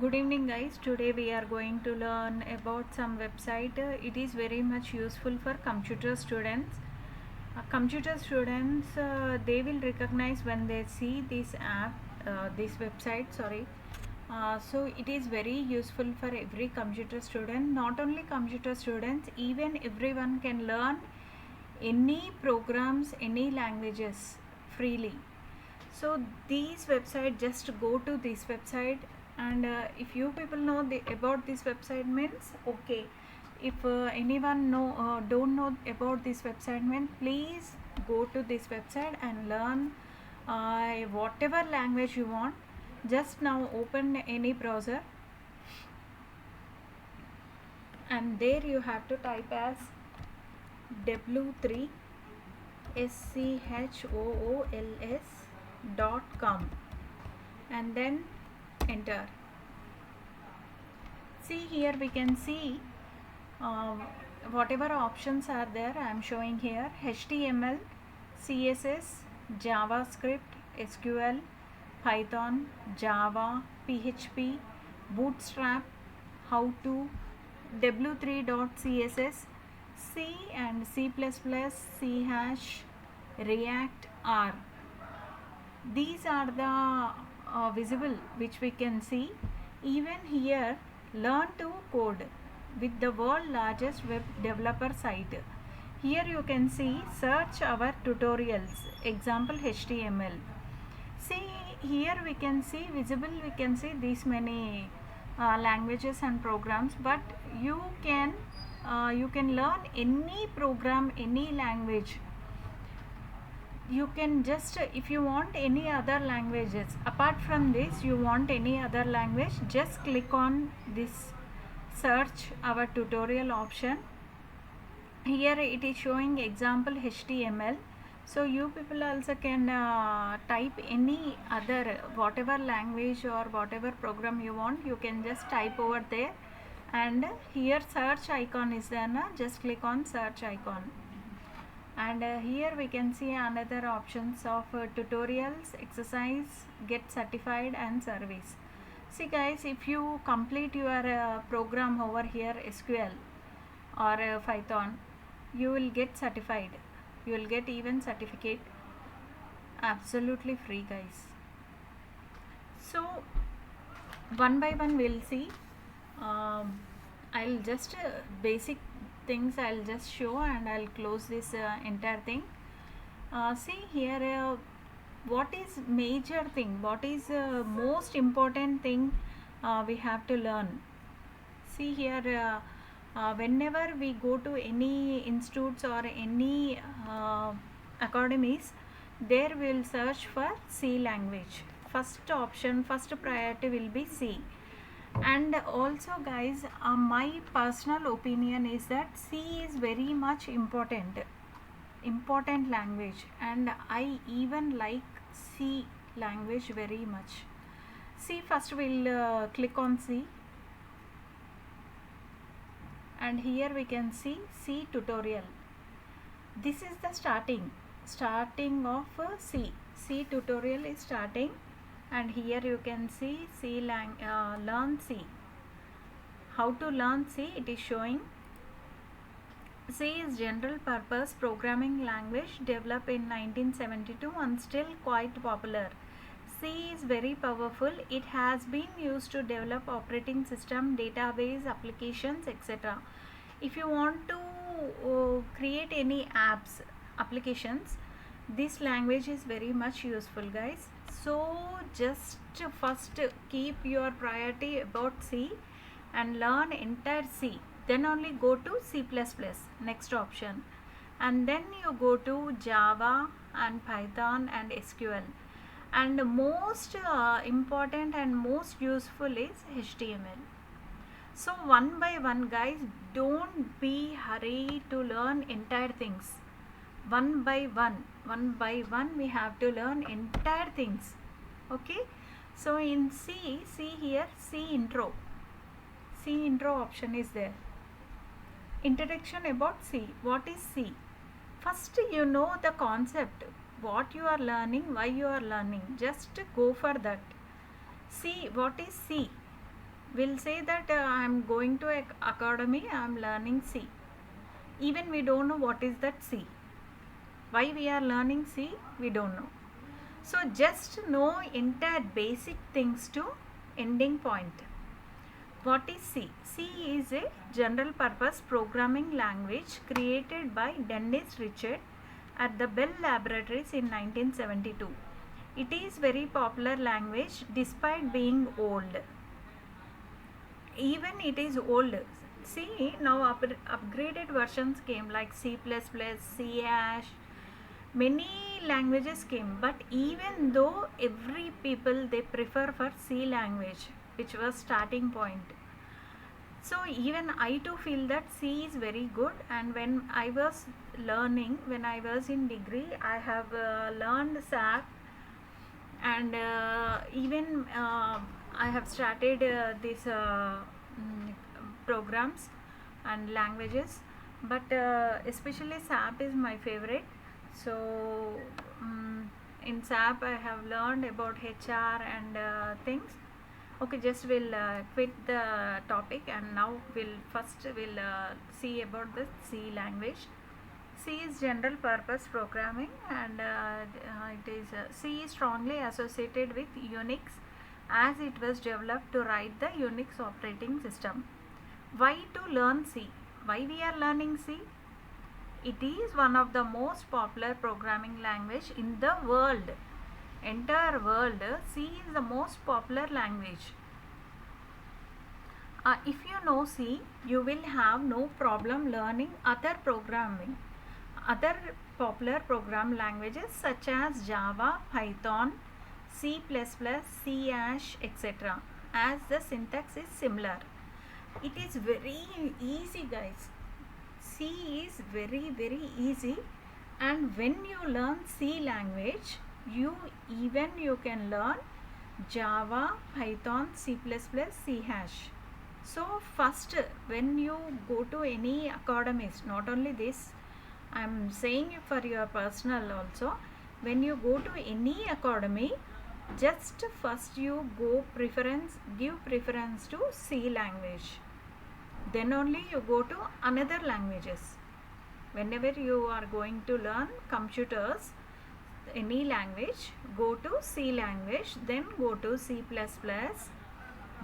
Good evening guys. Today we are going to learn about some website. It is very much useful for computer students. Computer students they will recognize when they see this app, this website. Sorry. So it is very useful for every computer student. Not only computer students, even everyone can learn any programs, any languages freely. So these website, just go to this website, and if you people know about this website means okay. If anyone don't know about this website means, please go to this website and learn whatever language you want. Just now open any browser, and there you have to type as w3 schools.com and then enter. See, here we can see uh, whatever options are there. I am showing here: HTML, CSS, JavaScript, SQL, Python, Java, PHP, Bootstrap, how to, w3.css, C and C++, C hash, React, R. These are the visible which we can see. Even here, learn to code with the world largest web developer site. Here you can see search our tutorials, example HTML. See, here we can see visible, we can see these many languages and programs, but you can learn any program, any language. You can just, if you want any other languages apart from this, you want any other language, just click on this search our tutorial option. Here it is showing example HTML, so you people also can type any other, whatever language or whatever program you want, you can just type over there. And here search icon is there, just click on search icon. And here we can see another options of tutorials, exercise, get certified and service. See guys, if you complete your program over here, SQL or Python, you will get certified, you will get even certificate absolutely free guys. So one by one we'll see. I'll just basic things I'll just show, and I'll close this entire thing. See here, what is major thing, what is most important thing we have to learn. See here, whenever we go to any institutes or any academies, there we will search for C language. First option, first priority will be C. And also guys, my personal opinion is that C is very much important language, and I even like C language very much. See, first we'll click on C, and here we can see C tutorial. This is the starting of C tutorial is starting, and here you can see learn C. How to learn C, it is showing. C is general purpose programming language developed in 1972 and still quite popular. C is very powerful. It has been used to develop operating system, database, applications, etc. If you want to create any apps, applications, this language is very much useful guys. So just first keep your priority about C and learn entire C, then only go to C++, next option, and then you go to Java and Python and SQL, and most important and most useful is HTML. So one by one guys, don't be hurry to learn entire things. One by one we have to learn entire things. Okay, so in C, see here, C intro option is there. Introduction about C. What is C? First you know the concept, what you are learning, why you are learning, just go for that. C, what is C? We'll say that I'm going to a academy, I'm learning C. Even we don't know what is that C. Why we are learning C, we don't know. So just know entire basic things to ending point. What is C? C is a general purpose programming language created by Dennis Richard at the Bell Laboratories in 1972. It is very popular language despite being old. Even it is old. See, now upgraded versions came like C++, C hash, many languages came, but even though every people they prefer for C language, which was starting point. So even I too feel that C is very good, and when I was learning, when I was in degree, I have learned SAP, and even I have started these programs and languages, but especially SAP is my favorite. So in SAP I have learned about HR and things. Okay, just we'll quit the topic, and now we'll see about the C language. C is general purpose programming, and C is strongly associated with Unix, as it was developed to write the Unix operating system. Why to learn C? Why we are learning C? It is one of the most popular programming language in the world. Entire world, C is the most popular language. If you know C, you will have no problem learning other programming. Other popular program languages such as Java, Python, C++, C hash, etc. as the syntax is similar. It is very easy, guys. C is very easy, and when you learn C language, you can learn Java, Python, C++, C hash. So first, when you go to any academies, not only this, I am saying for your personal also, when you go to any academy, just first you give preference to C language. Then only you go to another languages. Whenever you are going to learn computers, any language, go to C language, then go to C++,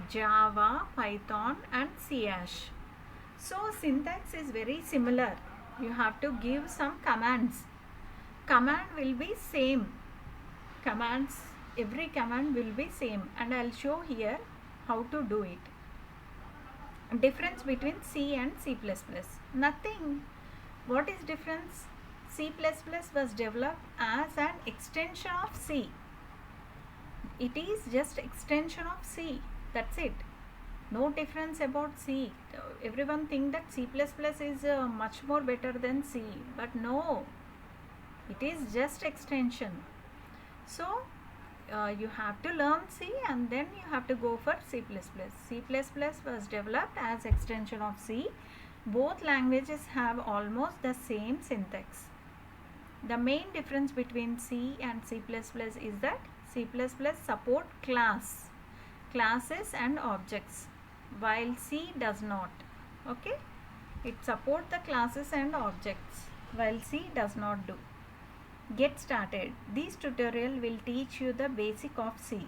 Java, Python and C hash. So syntax is very similar. You have to give some commands. Command will be same. Every command will be same, and I'll show here how to do it. Difference between C and C++. Nothing. What is difference? C++ was developed as an extension of C. It is just extension of C. That's it. No difference about C. Everyone think that C++ is much more better than C, but no. It is just extension. So you have to learn C, and then you have to go for C++. C++ was developed as extension of C. Both languages have almost the same syntax. The main difference between C and C++ is that C++ support classes and objects, while C does not. Okay, it supports the classes and objects, while C does not do. Get started. This tutorial will teach you the basic of C.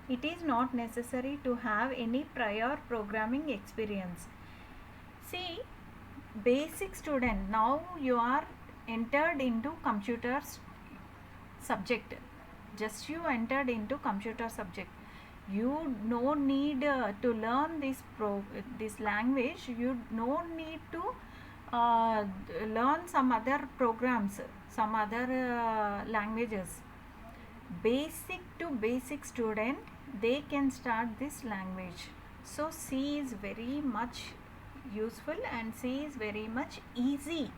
It is not necessary to have any prior programming experience. See, basic student, now you are entered into computers subject. Just you entered into computer subject. You no need to learn this language. You no need to learn some other programs, some other languages. Basic to basic student, they can start this language. So C is very much useful and C is very much easy.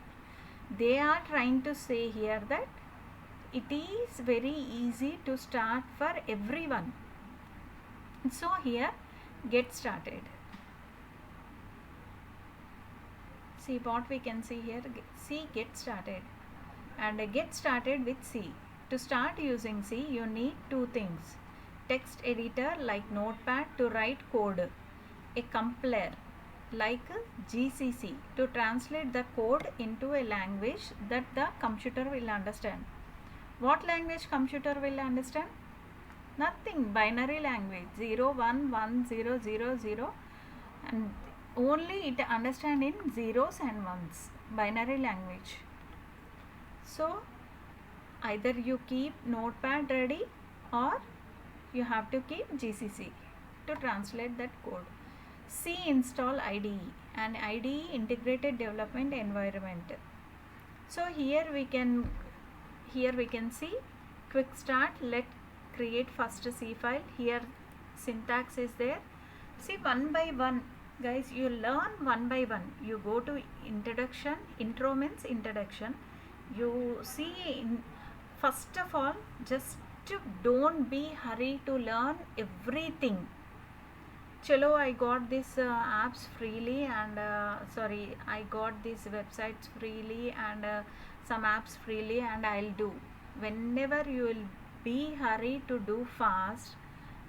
They are trying to say here that it is very easy to start for everyone. So here, get started. See what we can see here. C, get started, and get started with C. To start using C, you need two things: text editor like Notepad to write code, a compiler like GCC to translate the code into a language that the computer will understand. What language computer will understand? Nothing, binary language, 0 1 1 0 0 0, and only it understand in zeros and ones, binary language. So either you keep notepad ready or you have to keep GCC to translate that code. C install IDE, and IDE integrated development environment. So here we can see quick start. Let create first C file. Here syntax is there. See, one by one, guys, you learn one by one. You go to introduction. Intro means introduction. You see, first of all, just don't be hurry to learn everything. Chalo, I got these apps freely, and I got these websites freely and some apps freely, and I'll do. Whenever you will be hurry to do fast,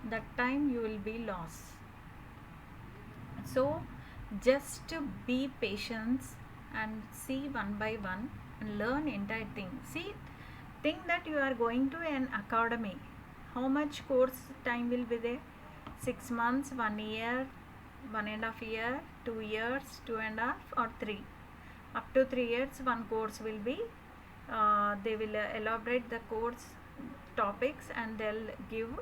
that time you will be lost. So just be patient and see one by one and learn entire thing. See, think that you are going to an academy. How much course time will be there? 6 months, 1 year, 1.5 year, 2 years, 2.5 or 3. Up to 3 years, one course will be. They will elaborate the course topics, and they'll give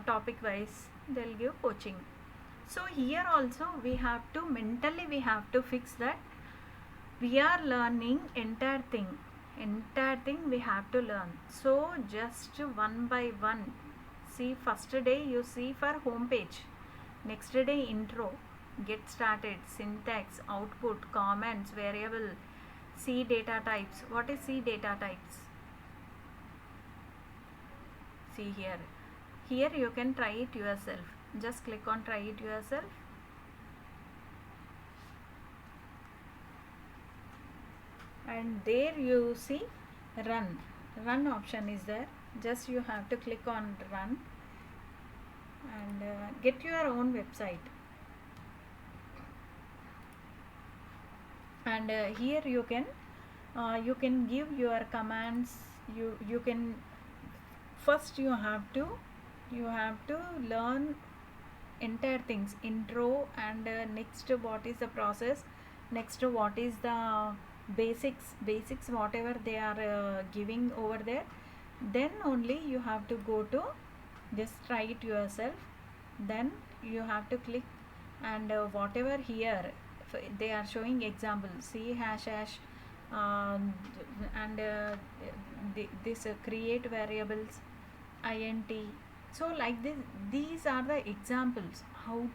topic wise. They'll give coaching. So here also we have to mentally fix that we are learning entire thing we have to learn. So just one by one. See, first day you see for home page, next day intro, get started, syntax, output, comments, variable, C data types. What is C data types? See here you can try it yourself. Just click on try it yourself. And there you see run option is there. Just you have to click on run and get your own website. And here you can give your commands. You can first you have to learn entire things, intro, and next what is the process, next what is the basics whatever they are giving over there. Then only you have to go to just try it yourself. Then you have to click, and whatever here they are showing example, C hash and this create variables, int. So like this, these are the examples how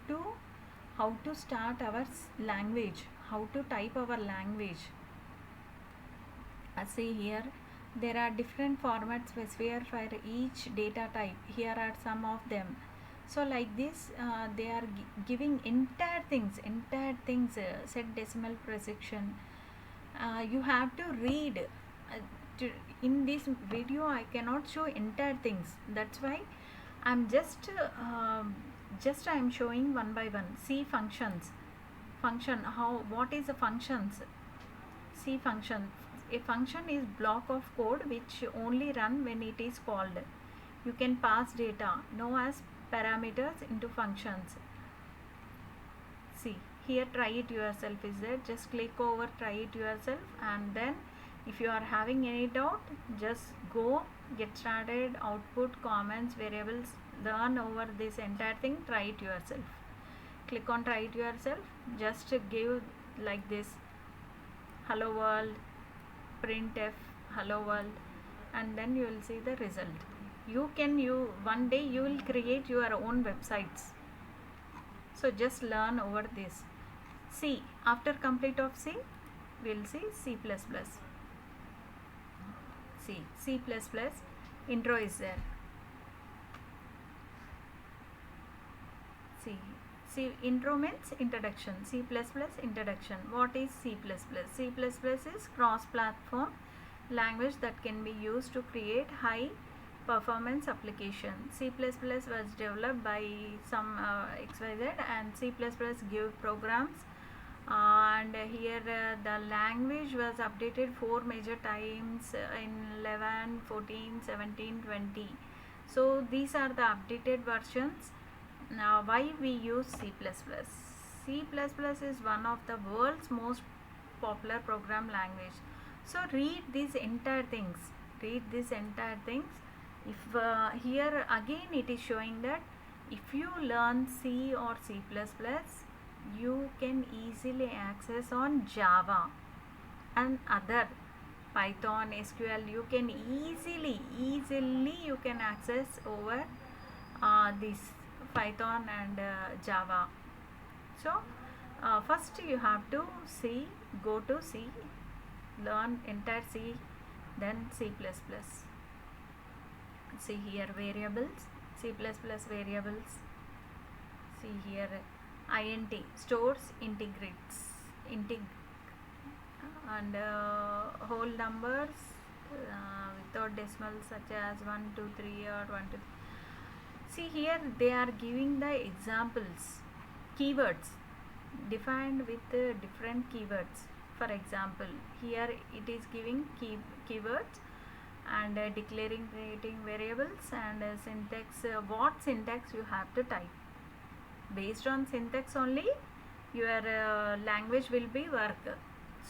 to start our language, how to type our language. See here there are different formats specified for each data type. Here are some of them. So like this they are giving entire things, set decimal precision. You have to read. In this video I cannot show entire things, that's why I'm just I'm showing one by one. See, functions, what is the functions? See, function. A function is block of code which only run when it is called. You can pass data known as parameters into functions. See, here try it yourself is there. Just click over try it yourself, and then if you are having any doubt, just go get started, output, comments, variables, learn over this entire thing, try it yourself. Click on try it yourself. Just give like this, hello world, printf hello world, and then you will see the result. One day you will create your own websites. So just learn over this. C, after complete of C, we will see C++. C++ intro is there. See, intro means introduction. C++ introduction. What is C++? C++ is cross-platform language that can be used to create high performance application. C++ was developed by some XYZ, and C++ give programs, and here the language was updated 4 major times in 11, 14, 17, 20. So these are the updated versions. Now why we use C++? C++ is one of the world's most popular program language. So read these entire things. If here again it is showing that if you learn C or C++, you can easily access on Java and other Python, SQL. You can easily you can access over this Python and Java. So first you have to go to C, learn entire C, then C++. See here variables, C++ variables. See here int, stores, integrates, and whole numbers without decimals, such as 1, 2, 3 or 1, 2. See here they are giving the examples, keywords defined with different keywords. For example, here it is giving keywords and declaring, creating variables, and syntax, what syntax you have to type. Based on syntax only your language will be work.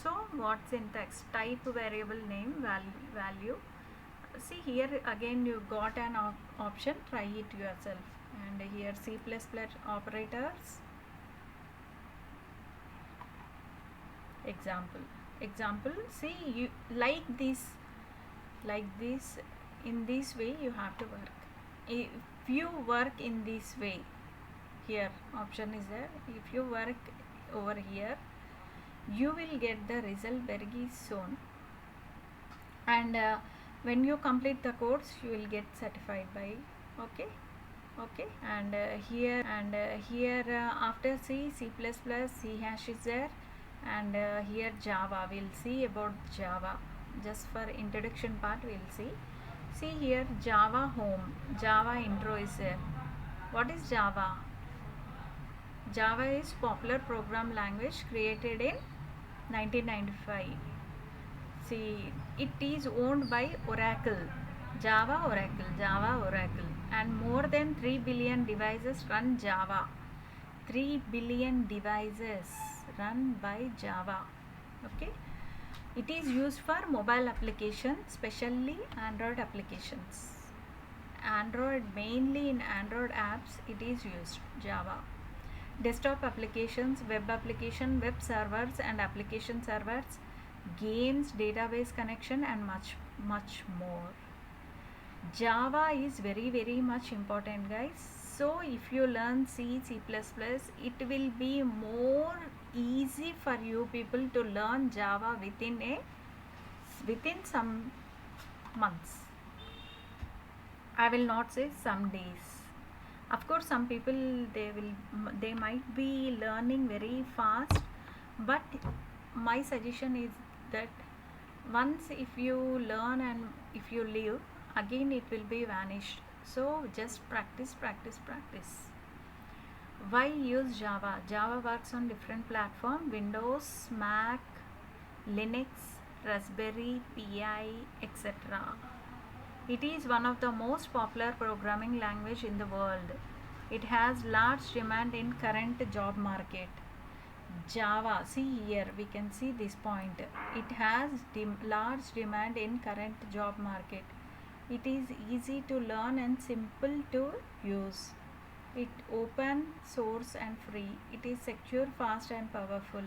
So what syntax, type, variable name, value. See here again you got an option, try it yourself. And here C++ operators, example. See, you like this in this way you have to work. If you work in this way, here option is there, if you work over here, you will get the result very soon, and when you complete the course you will get certified by okay. And here after C++, C hash is there, and here Java. We'll see about Java. Just for introduction part we'll see. See here Java home, Java intro is there. What is Java? Java is popular program language created in 1995. See, it is owned by Oracle, Java Oracle, and more than 3 billion devices run Java. 3 billion devices run by Java. Okay. It is used for mobile applications, especially Android applications. Mainly in Android apps it is used, Java. Desktop applications, web application, web servers and application servers, games, database connection, and much more. Java is very much important, guys. So if you learn C++, it will be more easy for you people to learn Java within some months. I will not say some days. Of course some people they might be learning very fast, but my suggestion is that once if you learn and if you leave, again it will be vanished. So just practice. Why use Java? Java works on different platforms: Windows, Mac, Linux, Raspberry Pi, etc. It is one of the most popular programming language in the world. It has large demand in current job market. Java, see here we can see this point. It has large demand in current job market. It is easy to learn and simple to use. It open source and free. It is secure, fast and powerful.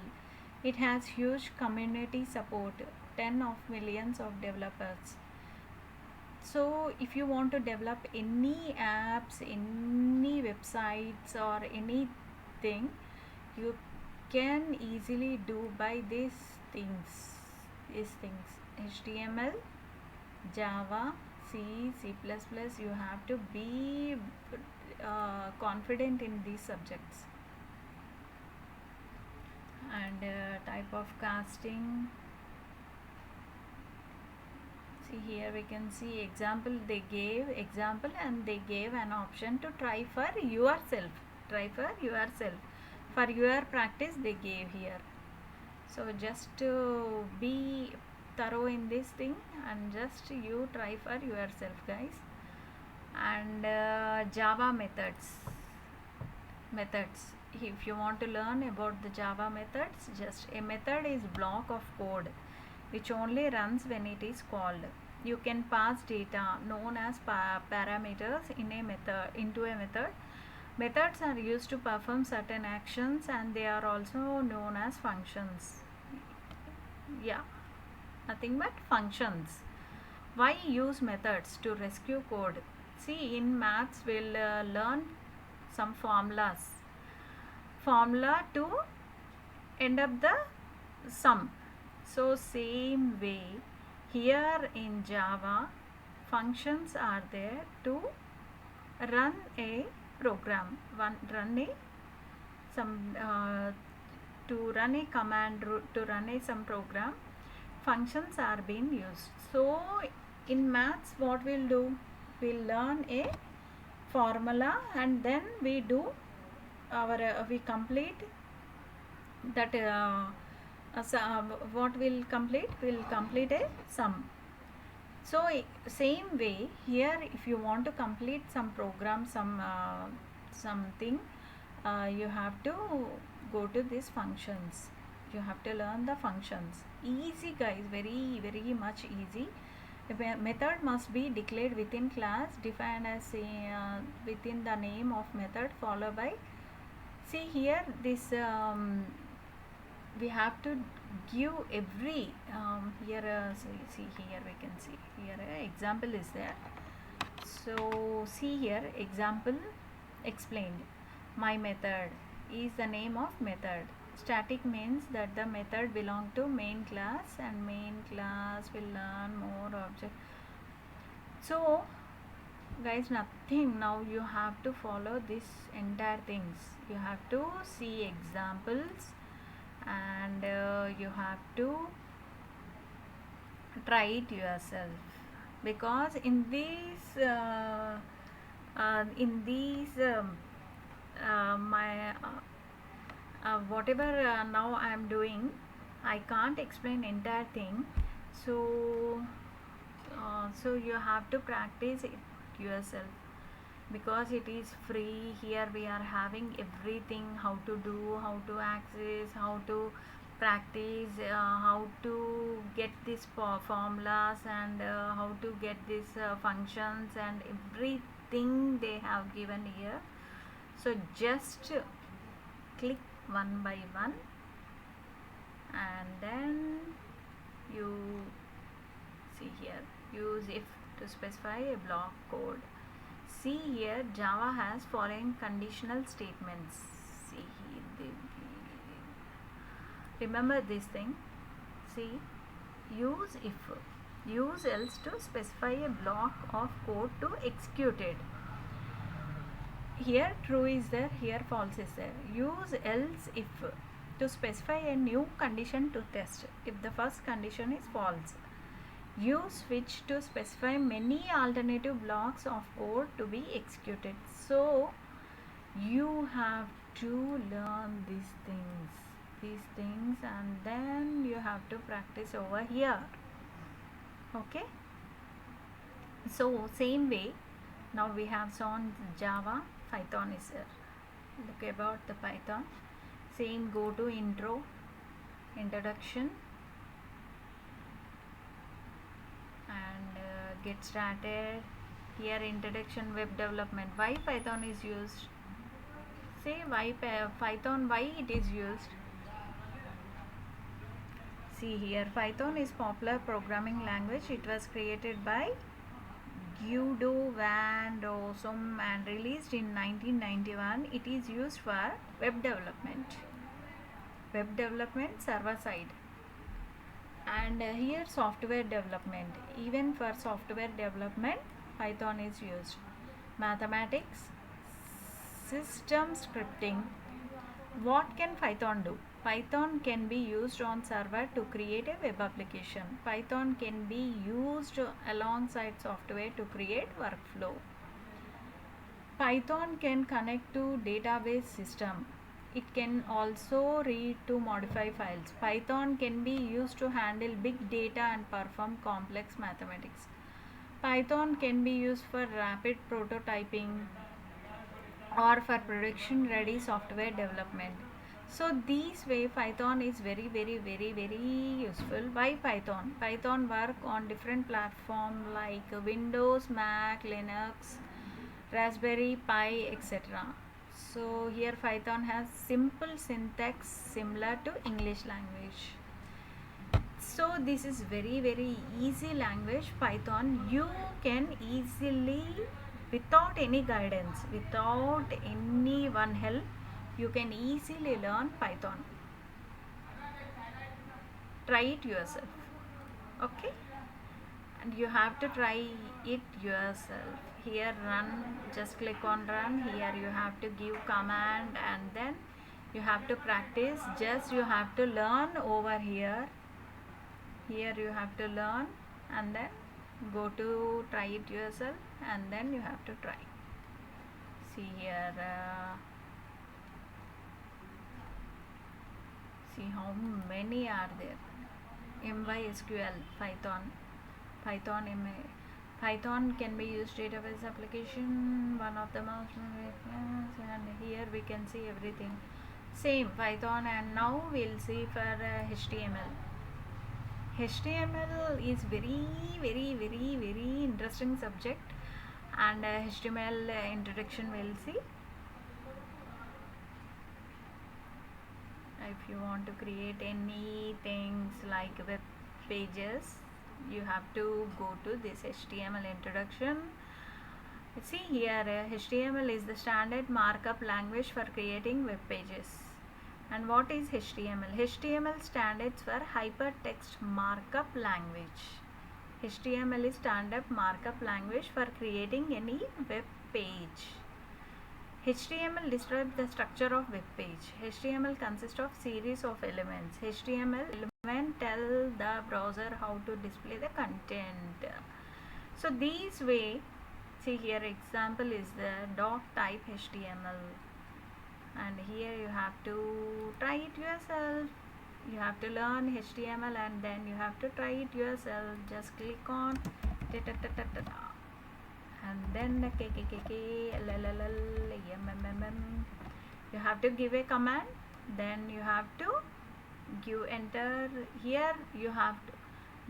It has huge community support, 10 of millions of developers. So if you want to develop any apps, any websites or anything, you can easily do by these things. HTML, Java, C, C++. You have to be confident in these subjects. And type of casting. See here we can see example, they gave example and they gave an option to try for yourself. Try for yourself. For your practice they gave here. So just to be thorough in this thing and just you try for yourself, guys. And Java methods, if you want to learn about the Java methods, just a method is block of code which only runs when it is called. You can pass data known as parameters in a method into a method. Methods are used to perform certain actions and they are also known as functions. Yeah, nothing but functions. Why use methods? To rescue code. See, in maths we'll learn some formula to end up the sum. So same way here in Java, functions are there to run a program, to run a command, to run a some program. Functions are being used. So in maths what we'll do, we'll learn a formula and then we do our we complete that what will complete, will complete a sum. So same way here, if you want to complete some program, something, you have to go to these functions. You have to learn the functions. Easy, guys, very much easy. A method must be declared within class, defined as within the name of method, followed by, see here this we have to give every here see here we can see here example is there. So see here example explained. My method is the name of method. Static means that the method belong to main class and main class will learn more object. So guys, nothing, now you have to follow this entire things. You have to see examples and you have to try it yourself, because in these my whatever now I am doing, I can't explain entire thing. So so you have to practice it yourself, because it is free. Here we are having everything, how to do, how to access, how to practice, how to get these formulas and how to get these functions and everything they have given here. So just click one by one and then you see here, use if to specify a block code. See here, Java has following conditional statements. See here, remember this thing. See, use if, use else to specify a block of code to execute it. Here true is there, here false is there. Use else if to specify a new condition to test if the first condition is false. Use switch to specify many alternative blocks of code to be executed. So you have to learn these things and then you have to practice over here. Okay, so same way, now we have shown Java. Python is there. Look about the Python. Same, go to intro, introduction and get started. Here introduction, web development. Why Python is used? Say why Python, why it is used. See here, Python is popular programming language. It was created by Guido van Rossum and released in 1991. It is used for web development server side, and here software development. Even for software development Python is used. Mathematics, system scripting. What can Python do? Python can be used on server to create a web application. Python can be used alongside software to create workflow. Python can connect to database system. It can also read to modify files. Python can be used to handle big data and perform complex mathematics. Python can be used for rapid prototyping or for production ready software development. So this way Python is very useful. Why Python? Python work on different platforms like Windows, Mac, Linux, Raspberry Pi, etc. So here Python has simple syntax similar to English language. So this is very easy language. Python you can easily, without any guidance, without anyone help, you can easily learn Python. Try it yourself. Okay, and you have to try it yourself. Here run, just click on run. Here you have to give command and then you have to practice. Just you have to learn over here. Here you have to learn and then go to try it yourself and then you have to try. See here, see how many are there. MySQL, Python Python can be used database application, one of the most, and here we can see everything same Python. And now we'll see for HTML. HTML is very interesting subject, and HTML introduction we'll see. If you want to create any things like web pages, you have to go to this HTML introduction. See here, HTML is the standard markup language for creating web pages. And what is HTML? HTML stands for hypertext markup language. HTML is standard markup language for creating any web page. HTML describes the structure of web page. HTML consists of series of elements. HTML element tell the browser how to display the content. So this way, see here example is the doc type HTML, and here you have to try it yourself. You have to learn HTML and then you have to try it yourself. Just click on and then you have to give a command, then you have to give enter. Here you have to,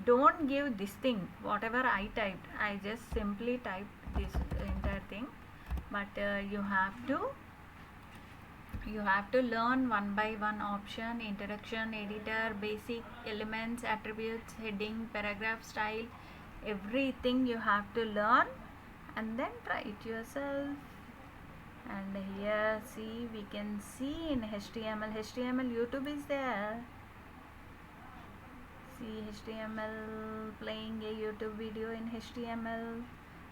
don't give this thing whatever I typed. I just simply typed this entire thing, but you have to learn one by one option: introduction, editor, basic elements, attributes, heading, paragraph style, everything you have to learn and then try it yourself. And here see, we can see in HTML YouTube is there. See HTML playing a YouTube video in HTML.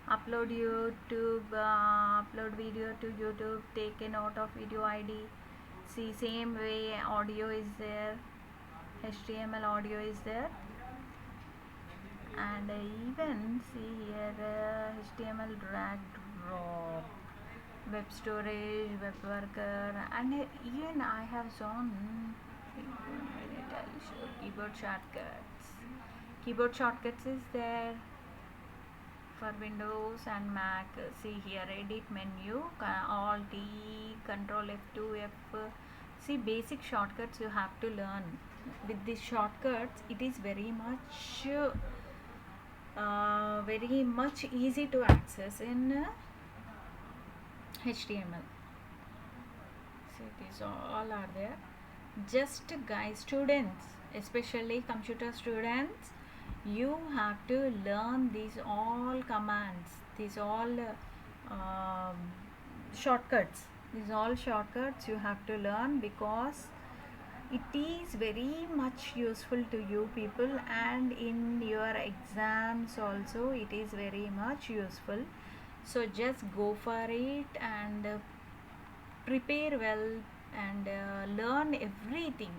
Upload video to YouTube, take a note of video ID. See, same way audio is there, HTML audio is there. And even see here HTML drag drop, web storage, web worker, and even I have shown keyboard shortcuts. Keyboard shortcuts is there for Windows and Mac. See here edit menu, Alt E, Control F2, F. See, basic shortcuts you have to learn. With these shortcuts it is very much easy to access in HTML. So these all are there. Just guys, students, especially computer students, you have to learn these all commands, these all shortcuts. These all shortcuts you have to learn, because it is very much useful to you people, and in your exams also it is very much useful. So just go for it and prepare well, and learn everything,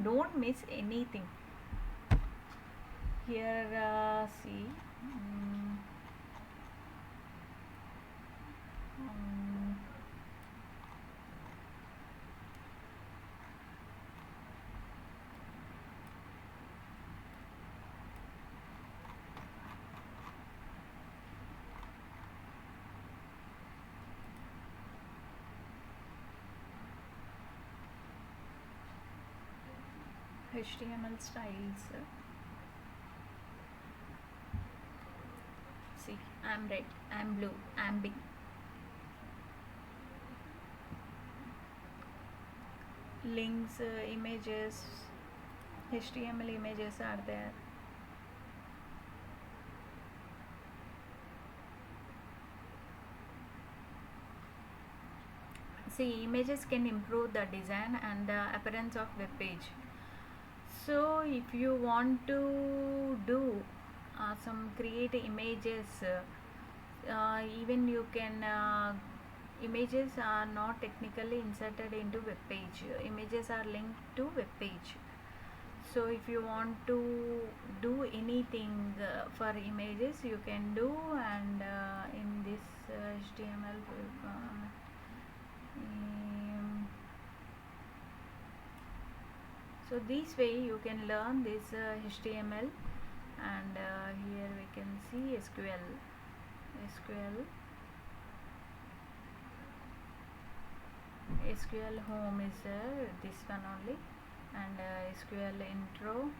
don't miss anything. Here see, mm, um, HTML styles. See, I'm red, I'm blue, I'm big. Links, images, HTML images are there. See, images can improve the design and the appearance of web page. So if you want to do some create images, even you can images are not technically inserted into web page. Images are linked to web page. So if you want to do anything for images, you can do. And in this HTML, so this way you can learn this HTML. And here we can see SQL home is this one only, and SQL intro.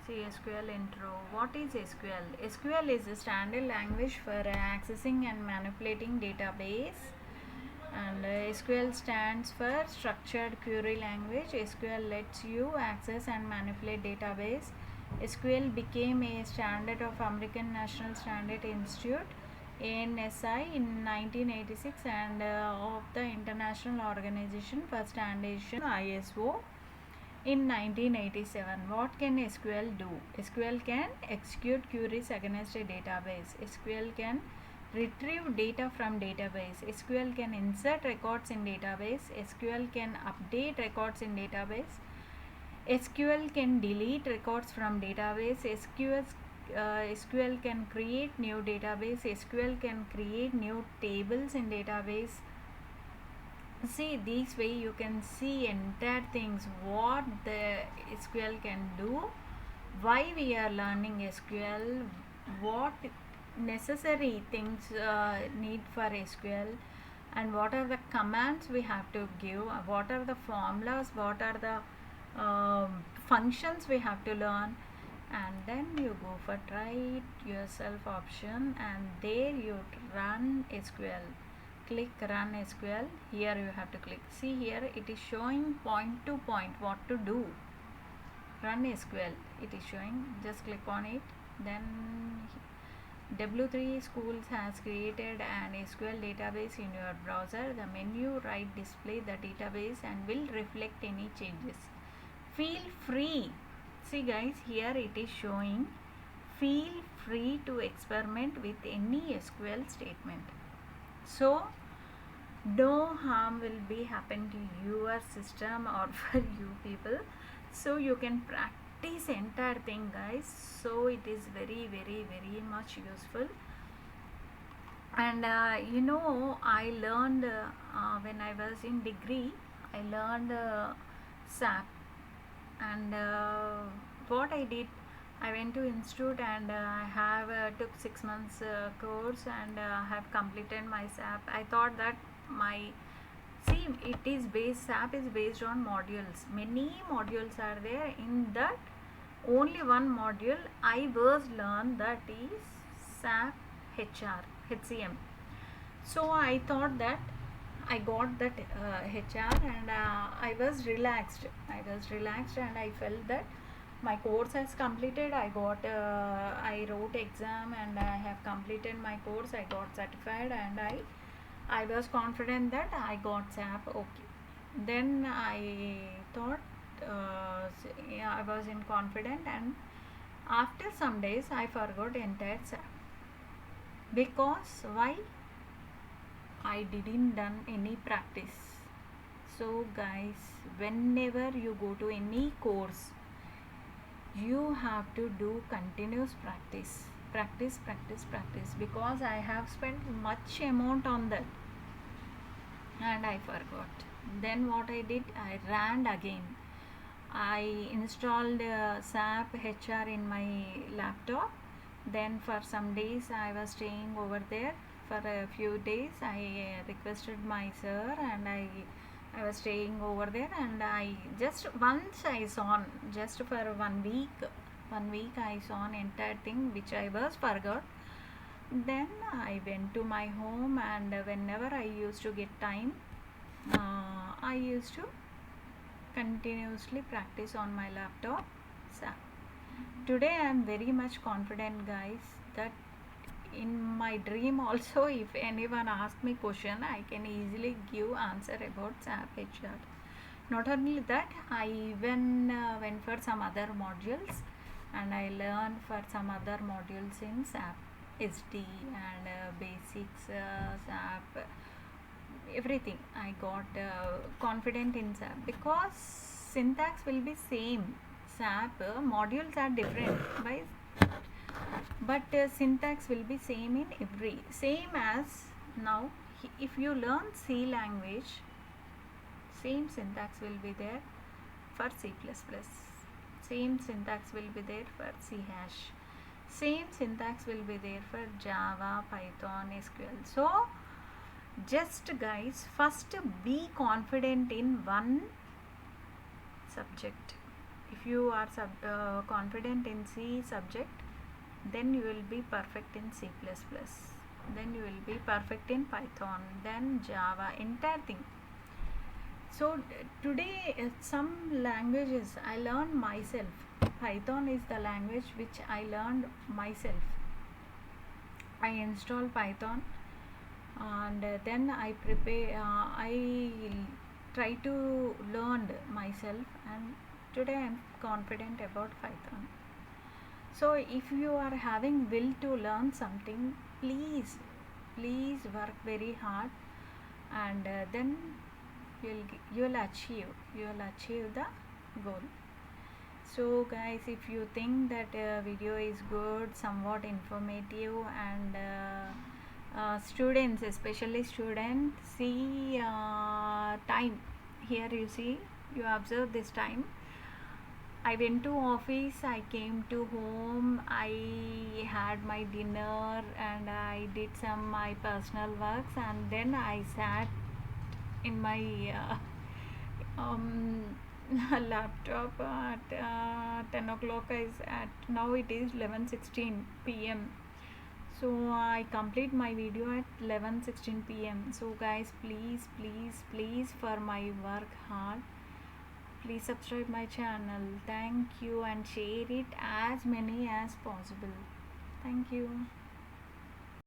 See, SQL intro. What is SQL? SQL is a standard language for accessing and manipulating database, and SQL stands for structured query language. SQL lets you access and manipulate database. SQL became a standard of American National Standard Institute ANSI in 1986 and of the International Organization for Standardization ISO in 1987. What can SQL do? SQL can execute queries against a database. SQL can retrieve data from database. SQL can insert records in database. SQL can update records in database. SQL can delete records from database. SQL can create new database. SQL can create new tables in database. See, this way you can see entire things what the SQL can do, why we are learning SQL, what necessary things need for SQL, and what are the commands we have to give, what are the formulas, what are the functions we have to learn. And then you go for try it yourself option, and there you run SQL. Click run SQL. Here you have to click. See, here it is showing point to point what to do. Run SQL, it is showing. Just click on it. Then W3 Schools has created an SQL database in your browser. The menu right display the database and will reflect any changes. Feel free. See guys, here it is showing feel free to experiment with any SQL statement. So no harm will be happen to your system or for you people. So you can practice entire thing guys. So it is very much useful. And I learned when I was in degree, I learned SAP. And what I did, I went to institute and I have took 6 months course and have completed my SAP. I thought that it is based, SAP is based on modules. Many modules are there. In that, only one module I was learned, that is SAP HCM. So I thought that I got that HR, and I was relaxed and I felt that my course has completed. I wrote exam and I have completed my course. I got certified and I was confident that I got SAP. Okay, then I thought I was in confident, and after some days I forgot entire SAP. Because why? I didn't done any practice. So guys, whenever you go to any course, you have to do continuous practice, because I have spent much amount on that and I forgot. Then what I did, I ran again. I installed SAP HR in my laptop. Then for some days I was staying over there. For a few days I requested my sir, and I was staying over there, and I just once I saw, just for 1 week I saw an entire thing which I was forgot. Then I went to my home, and whenever I used to get time, I used to continuously practice on my laptop. So today I am very much confident, guys, that in my dream also, if anyone asks me question, I can easily give answer about SAP HR. Not only that, I even went for some other modules, and I learned for some other modules in SAP SD and basics, SAP, everything. I got confident in SAP because syntax will be same. SAP modules are different, but syntax will be same in every, same as now. If you learn C language, same syntax will be there for C++, same syntax will be there for C hash, same syntax will be there for Java, Python, SQL. So just guys, first be confident in one subject. If you are confident in C subject, then you will be perfect in C++, then you will be perfect in Python, then Java, entire thing. So today some languages I learned myself. Python is the language which I learned myself. I installed Python, and then I try to learn myself, and today I am confident about Python. So if you are having will to learn something, please work very hard, and then you'll achieve the goal. So guys, if you think that video is good, somewhat informative, and students, especially students, see time. Here you see, you observe this time. I went to office, I came to home, I had my dinner, and I did some my personal works, and then I sat in my laptop at 10 o'clock. Now it is 11:16 p.m. So I complete my video at 11:16 p.m. So guys, please for my work hard, please subscribe my channel. Thank you, and share it as many as possible. Thank you.